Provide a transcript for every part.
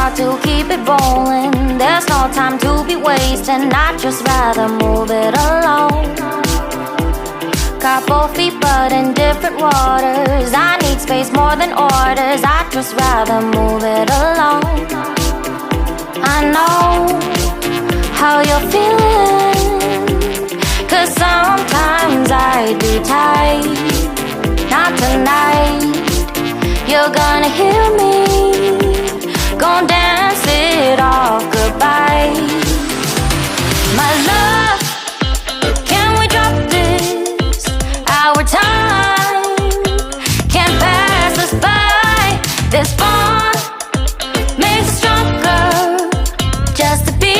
got to keep it rolling. There's no time to be wasting. I'd just rather move it alone. Got both feet but in different waters. I need space more than orders. I'd just rather move it alone. I know how you're feeling, 'cause sometimes I'd be tight. Not tonight. You're gonna hear me, gon' dance it off goodbye. My love, can we drop this? Our time can't pass us by. This bond makes us stronger, just to be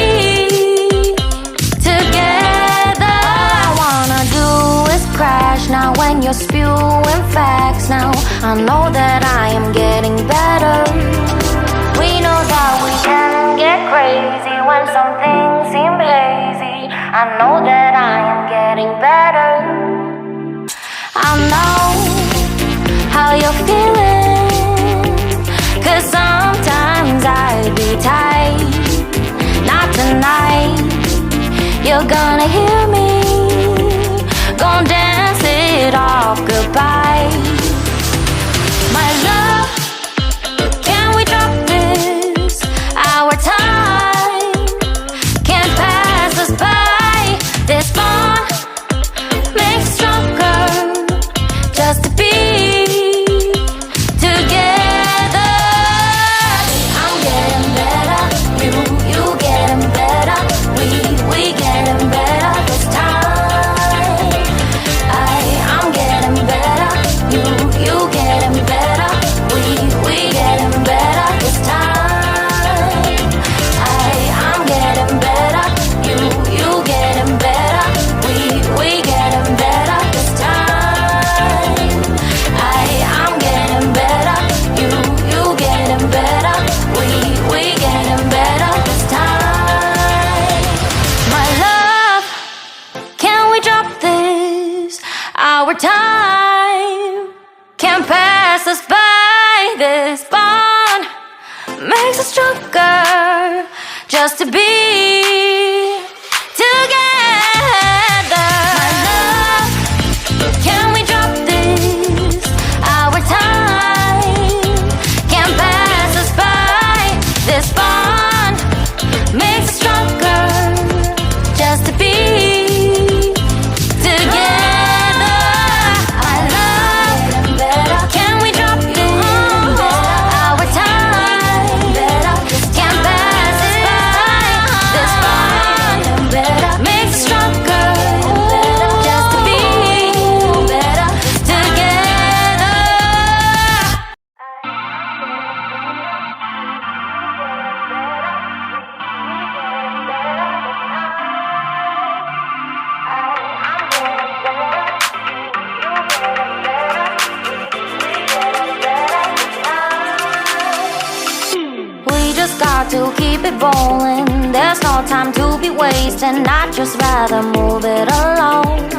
together. All I wanna do is crash now when you're spewing facts. Now I know that I am getting better. We know that we can get crazy when some things seem hazy. I know that I am getting better. I know how you're feeling, 'cause sometimes I'd be tight. Not tonight. You're gonna hear me, gon' dance it off goodbye. My love, can we drop this? Our time can't pass us by. This bond makes us stronger, just to be together. I'm getting better, you getting better. We getting better this time. I'm getting better, you getting better. We getting better this time. I'm getting better, you getting better. We getting better this time. I'm getting better, you getting better. We getting better this time. My love, can we drop this? Our time can't pass us by. This bond makes us stronger, just to be together. My love, can we drop this? Our time can't pass us by. This bond makes us stronger, just to be together. I love, can we drop this? Our time can't pass us by. This bond makes us stronger, just to be together. We just got to keep it rolling. There's no time to be wasting. I'd just rather move it alone.